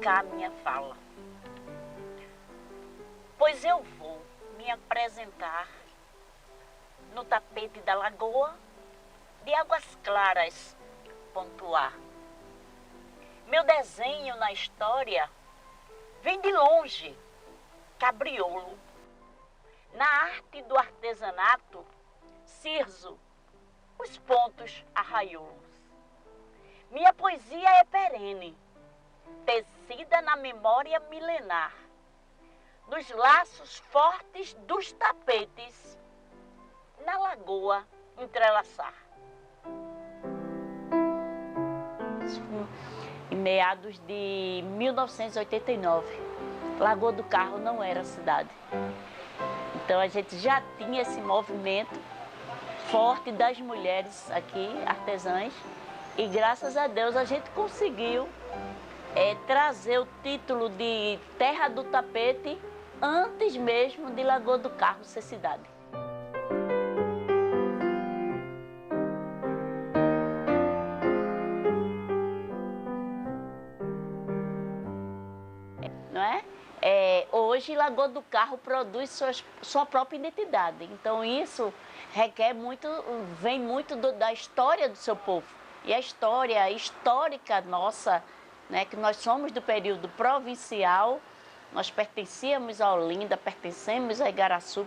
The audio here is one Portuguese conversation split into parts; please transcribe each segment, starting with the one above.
cá a minha fala, pois eu vou me apresentar no tapete da lagoa de Águas Claras, pontuar. Meu desenho na história vem de longe, cabriolo. Na arte do artesanato, cirzo, os pontos arraiolos. Minha poesia é perene, tecida na memória milenar, nos laços fortes dos tapetes, na lagoa entrelaçar. Em meados de 1989, Lagoa do Carro não era cidade. Então a gente já tinha esse movimento forte das mulheres aqui, artesãs, e graças a Deus a gente conseguiu trazer o título de Terra do Tapete antes mesmo de Lagoa do Carro ser cidade. Não é? Hoje, Lagoa do Carro produz sua própria identidade. Então, isso requer muito, vem muito da história do seu povo. E a história histórica nossa, né, que nós somos do período provincial, nós pertencíamos a Olinda, pertencemos a Igaraçu.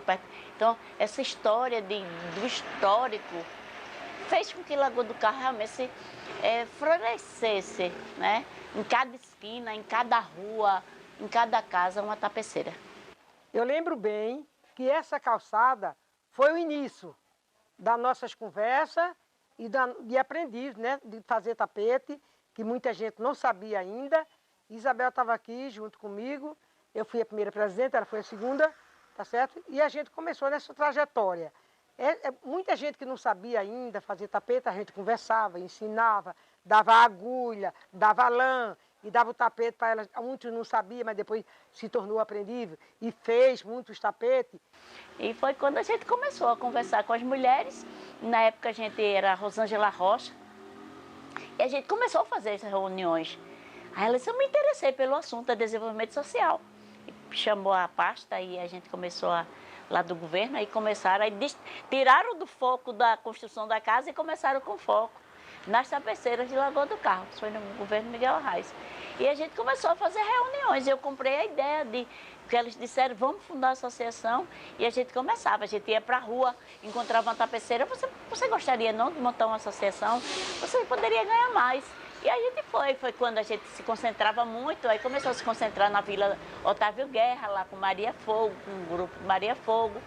Então, essa história do histórico fez com que Lagoa do Carro realmente florescesse, né? Em cada esquina, em cada rua, em cada casa, uma tapeceira. Eu lembro bem que essa calçada foi o início das nossas conversas e de aprendiz, né, de fazer tapete, que muita gente não sabia ainda. Isabel estava aqui junto comigo, eu fui a primeira presidente, ela foi a segunda, tá certo? E a gente começou nessa trajetória. Muita gente que não sabia ainda fazer tapete, a gente conversava, ensinava, dava agulha, dava lã, e dava o tapete para elas. Muitos não sabiam, mas depois se tornou aprendível e fez muitos tapetes. E foi quando a gente começou a conversar com as mulheres. Na época a gente era Rosângela Rocha. E a gente começou a fazer essas reuniões. Aí ela disse, eu me interessei pelo assunto do desenvolvimento social. E chamou a pasta e a gente começou lá do governo, aí começaram, tiraram do foco da construção da casa e começaram com foco nas tapeceiras de Lagoa do Carro, que foi no governo Miguel Arraes. E a gente começou a fazer reuniões, eu comprei a ideia que eles disseram, vamos fundar a associação, e a gente começava, a gente ia para a rua, encontrava uma tapeceira, você gostaria não de montar uma associação? Você poderia ganhar mais. E a gente foi quando a gente se concentrava muito, aí começou a se concentrar na Vila Otávio Guerra, lá com Maria Fogo, com o grupo Maria Fogo.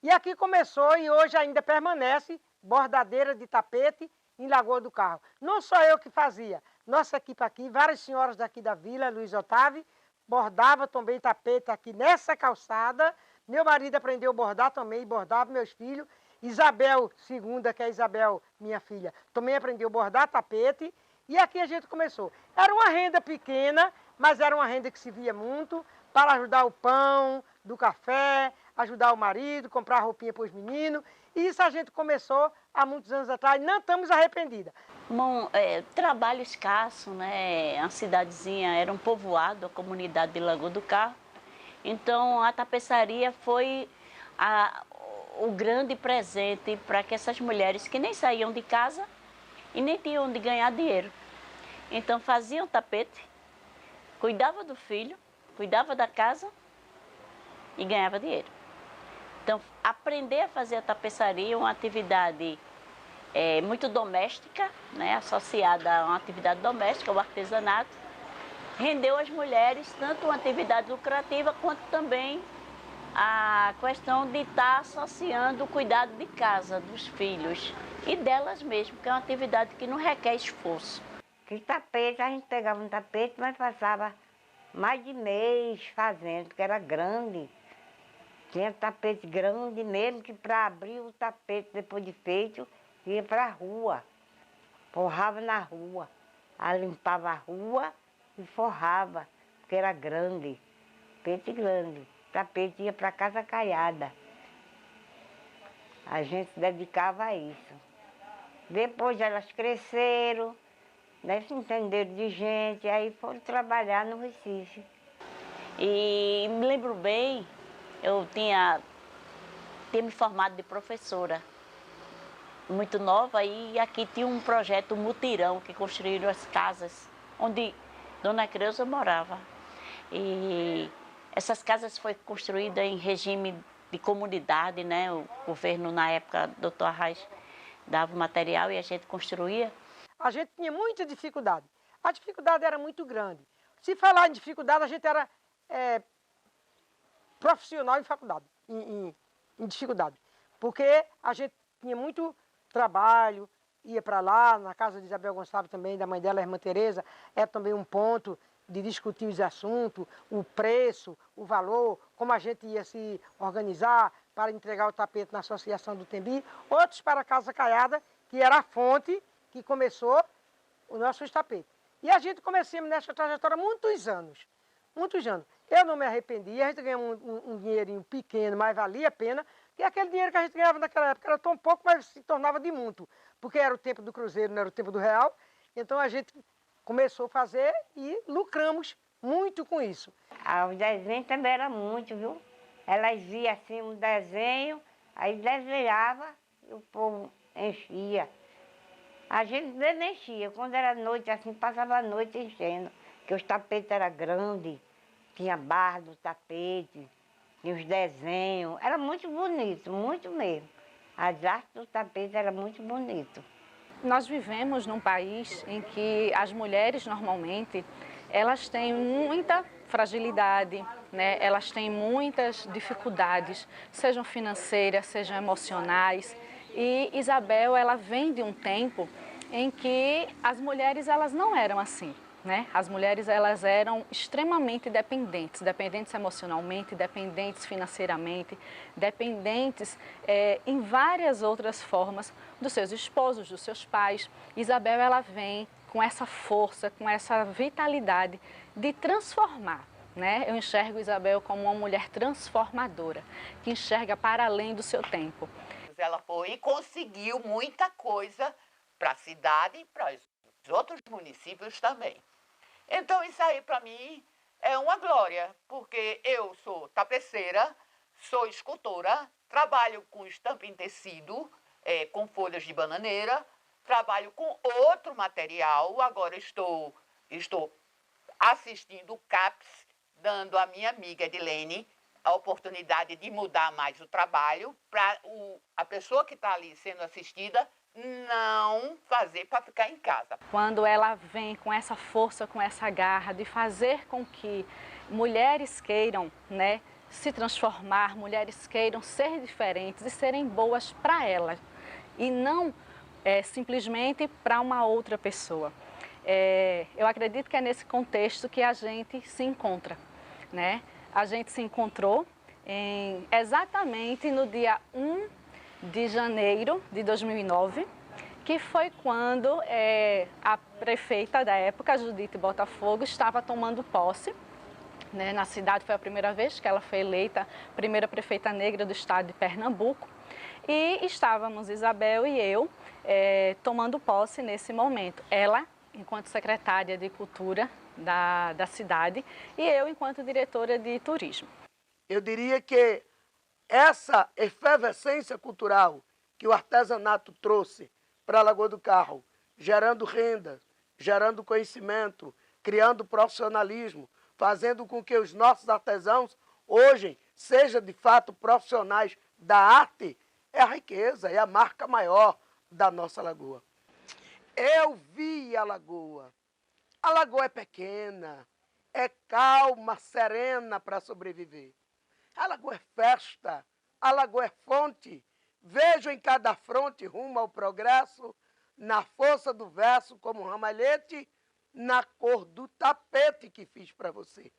E aqui começou e hoje ainda permanece bordadeira de tapete em Lagoa do Carro. Não só eu que fazia, nossa equipe aqui, várias senhoras daqui da vila, Luiz Otávio, bordava também tapete aqui nessa calçada. Meu marido aprendeu a bordar também, bordava meus filhos. Isabel, segunda, que é Isabel, minha filha, também aprendeu a bordar tapete. E aqui a gente começou. Era uma renda pequena, mas era uma renda que se via muito para ajudar o pão, do café, ajudar o marido, comprar roupinha para os meninos. E isso a gente começou há muitos anos atrás, não estamos arrependidas. Bom, trabalho escasso, né? A cidadezinha era um povoado, a comunidade de Lagoa do Carro. Então a tapeçaria foi o grande presente para que essas mulheres que nem saíam de casa e nem tinham onde ganhar dinheiro. Então faziam tapete, cuidava do filho, cuidava da casa e ganhava dinheiro. Então aprender a fazer a tapeçaria é uma atividade muito doméstica, né, associada a uma atividade doméstica, o artesanato, rendeu às mulheres tanto uma atividade lucrativa quanto também a questão de estar associando o cuidado de casa, dos filhos e delas mesmo, que é uma atividade que não requer esforço. Que tapete, a gente pegava um tapete, mas passava mais de mês fazendo, porque era grande. Tinha tapete grande mesmo, que para abrir o tapete depois de feito, ia para a rua. Forrava na rua. Aí limpava a rua e forrava, porque era grande, tapete grande. Tapete ia para casa caiada. A gente se dedicava a isso. Depois elas cresceram, Daí se entenderam de gente, aí foram trabalhar no Recife. E me lembro bem, eu tinha me formado de professora, muito nova, e aqui tinha um projeto mutirão que construíram as casas onde Dona Creuza morava. E essas casas foram construídas em regime de comunidade, né? O governo, na época, doutor Arraes, dava o material e a gente construía. A gente tinha muita dificuldade. A dificuldade era muito grande. Se falar em dificuldade, a gente era profissional em faculdade, em dificuldade. Porque a gente tinha muito trabalho, ia para lá, na casa de Isabel Gonçalves também, da mãe dela, a irmã Tereza, é também um ponto de discutir os assuntos, o preço, o valor, como a gente ia se organizar para entregar o tapete na Associação do Tembi. Outros para a Casa Caiada, que era a fonte que começou o nosso tapete. E a gente começamos nessa trajetória muitos anos. Muitos anos. Eu não me arrependi, a gente ganhou um dinheirinho pequeno, mas valia a pena, porque aquele dinheiro que a gente ganhava naquela época era tão pouco, mas se tornava de muito, porque era o tempo do cruzeiro, não era o tempo do real. Então a gente começou a fazer e lucramos muito com isso. Os desenhos também era muito, viu? Elas viam assim um desenho, aí desenhava e o povo enchia. A gente nem enchia, quando era noite assim, passava a noite enchendo, porque os tapetes eram grandes, tinha barra do tapete, tinha os desenhos, era muito bonito, muito mesmo. As artes do tapete eram muito bonitas. Nós vivemos num país em que as mulheres, normalmente, elas têm muita fragilidade, né? Elas têm muitas dificuldades, sejam financeiras, sejam emocionais. E Isabel, ela vem de um tempo em que as mulheres elas não eram assim, né? As mulheres elas eram extremamente dependentes, dependentes emocionalmente, dependentes financeiramente, dependentes em várias outras formas dos seus esposos, dos seus pais. Isabel ela vem com essa força, com essa vitalidade de transformar, né? Eu enxergo Isabel como uma mulher transformadora, que enxerga para além do seu tempo. Ela foi e conseguiu muita coisa para a cidade e para os outros municípios também. Então isso aí para mim é uma glória, porque eu sou tapeceira, sou escultora, trabalho com estampa em tecido, com folhas de bananeira, trabalho com outro material, agora estou assistindo o CAPS, dando à minha amiga Edilene a oportunidade de mudar mais o trabalho para a pessoa que está ali sendo assistida não fazer para ficar em casa. Quando ela vem com essa força, com essa garra de fazer com que mulheres queiram, né, se transformar, mulheres queiram ser diferentes e serem boas para elas e não simplesmente para uma outra pessoa. Eu acredito que é nesse contexto que a gente se encontra, né? A gente se encontrou exatamente no dia 1 de janeiro de 2009, que foi quando a prefeita da época, Judite Botafogo, estava tomando posse, né, na cidade. Foi a primeira vez que ela foi eleita primeira prefeita negra do estado de Pernambuco. E estávamos, Isabel e eu, tomando posse nesse momento. Ela, enquanto secretária de Cultura da cidade, e eu, enquanto diretora de Turismo. Eu diria que essa efervescência cultural que o artesanato trouxe para a Lagoa do Carro, gerando renda, gerando conhecimento, criando profissionalismo, fazendo com que os nossos artesãos hoje sejam de fato profissionais da arte, é a riqueza, é a marca maior da nossa lagoa. Eu vi a lagoa. A lagoa é pequena, é calma, serena para sobreviver. A lagoa é festa, a lagoa é fonte. Vejo em cada fronte rumo ao progresso, na força do verso como ramalhete, na cor do tapete que fiz para você.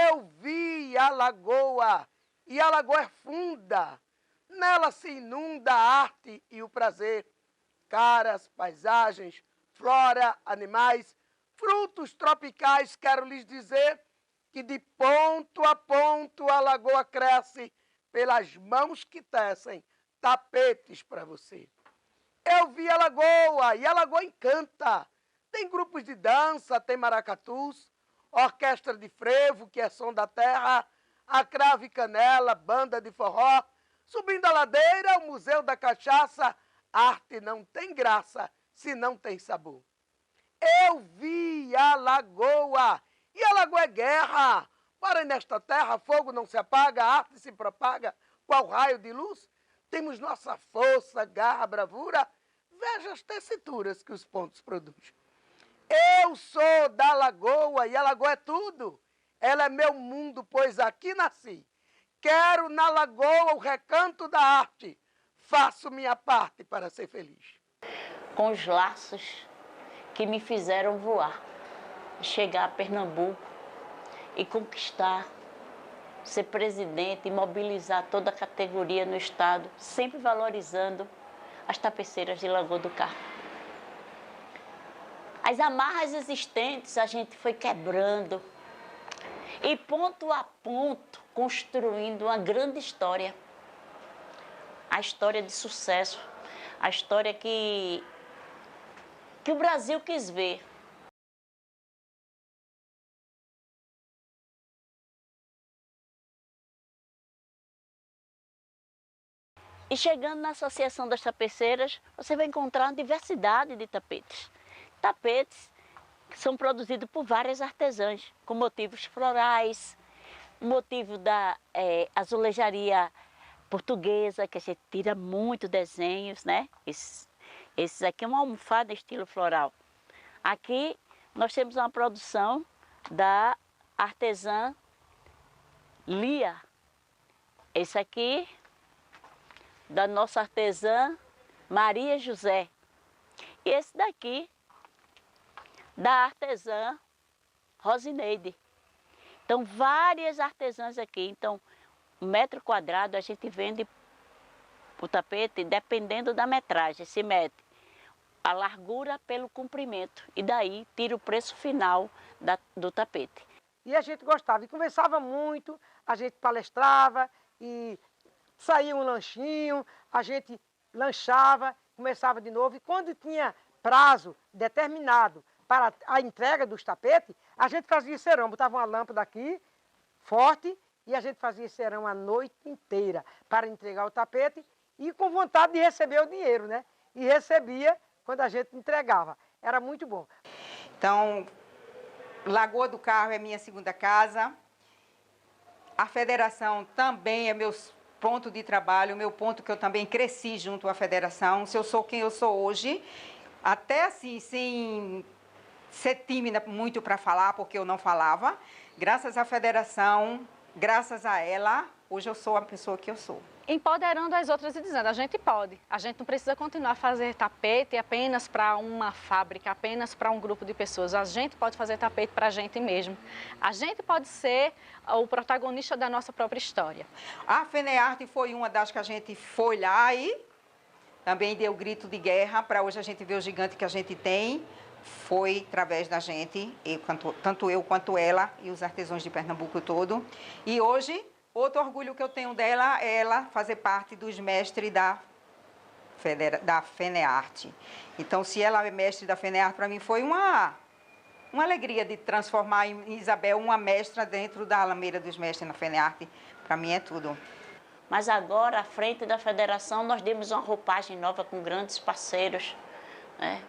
Eu vi a lagoa, e a lagoa é funda. Nela se inunda a arte e o prazer. Caras, paisagens, flora, animais, frutos tropicais, quero lhes dizer que de ponto a ponto a lagoa cresce pelas mãos que tecem tapetes para você. Eu vi a lagoa e a lagoa encanta. Tem grupos de dança, tem maracatus, orquestra de frevo, que é som da terra, a cravo e canela, banda de forró. Subindo a ladeira, o Museu da Cachaça, arte não tem graça se não tem sabor. Eu vi a lagoa, e a lagoa é guerra. Para nesta terra, fogo não se apaga, a arte se propaga, qual raio de luz? Temos nossa força, garra, bravura. Veja as tessituras que os pontos produzem. Eu sou da lagoa, e a lagoa é tudo. Ela é meu mundo, pois aqui nasci. Quero na lagoa o recanto da arte. Faço minha parte para ser feliz. Com os laços que me fizeram voar, chegar a Pernambuco e conquistar, ser presidente e mobilizar toda a categoria no estado, sempre valorizando as tapeceiras de Lagoa do Carro. As amarras existentes a gente foi quebrando e ponto a ponto construindo uma grande história. A história de sucesso, a história que o Brasil quis ver. E chegando na Associação das Tapeceiras, você vai encontrar uma diversidade de tapetes. Tapetes que são produzidos por várias artesãs, com motivos florais, motivo da azulejaria portuguesa, que a gente tira muito desenhos, né? Esses aqui é uma almofada estilo floral. Aqui nós temos uma produção da artesã Lia. Esse aqui da nossa artesã Maria José. E esse daqui da artesã Rosineide. Então, várias artesãs aqui. Então, um metro quadrado a gente vende o tapete dependendo da metragem. Se mete a largura pelo comprimento. E daí tira o preço final do tapete. E a gente gostava e conversava muito, a gente palestrava e saía um lanchinho, a gente lanchava, começava de novo. E quando tinha prazo determinado para a entrega dos tapetes, a gente fazia serão, botava uma lâmpada aqui, forte, e a gente fazia serão a noite inteira para entregar o tapete e com vontade de receber o dinheiro, né? E recebia quando a gente entregava. Era muito bom. Então, Lagoa do Carro é minha segunda casa. A federação também é meu ponto de trabalho, meu ponto que eu também cresci junto à federação. Se eu sou quem eu sou hoje, até assim, sem ser tímida muito para falar, porque eu não falava, graças à federação, graças a ela, hoje eu sou a pessoa que eu sou. Empoderando as outras e dizendo, a gente pode. A gente não precisa continuar a fazer tapete apenas para uma fábrica, apenas para um grupo de pessoas. A gente pode fazer tapete para a gente mesmo. A gente pode ser o protagonista da nossa própria história. A FENEARTE foi uma das que a gente foi lá e também deu grito de guerra para hoje a gente ver o gigante que a gente tem. Foi através da gente, tanto eu quanto ela e os artesãos de Pernambuco todo. E hoje, outro orgulho que eu tenho dela é ela fazer parte dos mestres da FENEARTE. Então, se ela é mestre da FENEARTE, para mim foi uma alegria de transformar em Isabel uma mestra dentro da Alameira dos Mestres na FENEARTE. Para mim é tudo. Mas agora, à frente da federação, nós demos uma roupagem nova com grandes parceiros, né?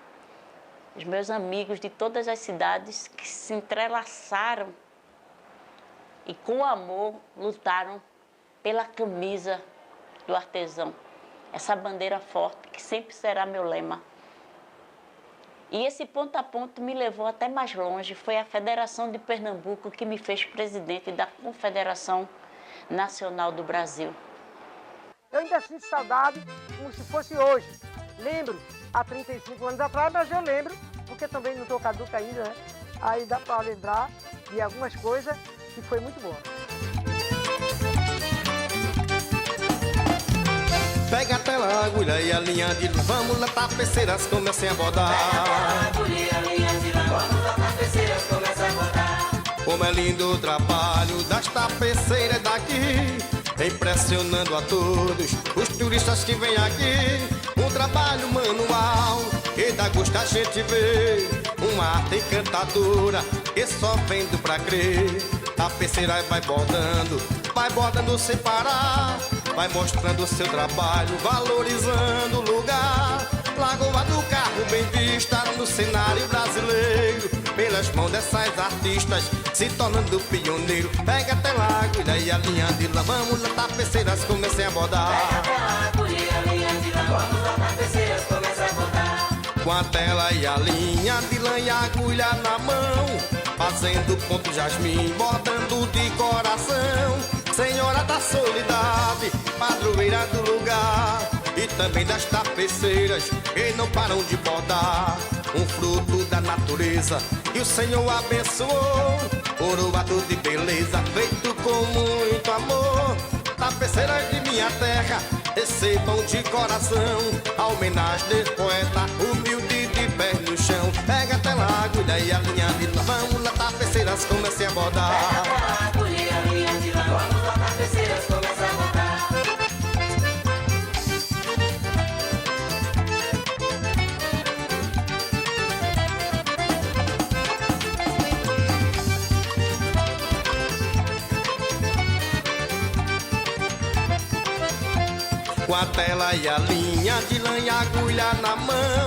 Os meus amigos de todas as cidades que se entrelaçaram e com amor lutaram pela camisa do artesão. Essa bandeira forte que sempre será meu lema. E esse ponto a ponto me levou até mais longe. Foi a Federação de Pernambuco que me fez presidente da Confederação Nacional do Brasil. Eu ainda sinto saudade como se fosse hoje. Lembro, há 35 anos atrás, mas eu lembro, porque também não estou caduca ainda, né? Aí dá para lembrar de algumas coisas que foi muito boa. Pega a tela, a agulha e a linha de luz, vamos lá, tapeceiras, comecem a bordar. Pega a tela, a agulha e a linha de luz, vamos lá, tapeceiras, comecem a bordar. Como é lindo o trabalho das tapeceiras daqui, impressionando a todos os turistas que vêm aqui. Um trabalho manual e dá gosto a gente ver uma arte encantadora que só vendo pra crer. Tapeceira vai bordando sem parar, vai mostrando o seu trabalho, valorizando o lugar. Lagoa do Carro bem vista no cenário brasileiro, pelas mãos dessas artistas se tornando pioneiro. Pega até lá, agulha e a linha de lã, vamos lá, tapeceiras, comecem a bordar. Pega até lá, agulha e a linha de lã, vamos lá, tapeceiras, comecem a bordar. Com a tela e a linha de lã e a agulha na mão, fazendo ponto jasmim, bordando de coração. Senhora da solidade, padroeira do lugar, e também das tapeceiras que não param de bordar. Um fruto da natureza que o Senhor abençoou, coroado de beleza, feito com muito amor. Tapeceiras de minha terra, recebam de coração a homenagem desse poeta humilde de pé no chão. Pega até lá, agulha e a linha de lã, vamos lá, tapeceiras, comecem a bordar. Pega até lá, agulha e a linha de lã, vamos lá, tapeceiras, comecem a bordar. Com a tela e a linha de lã e a agulha na mão,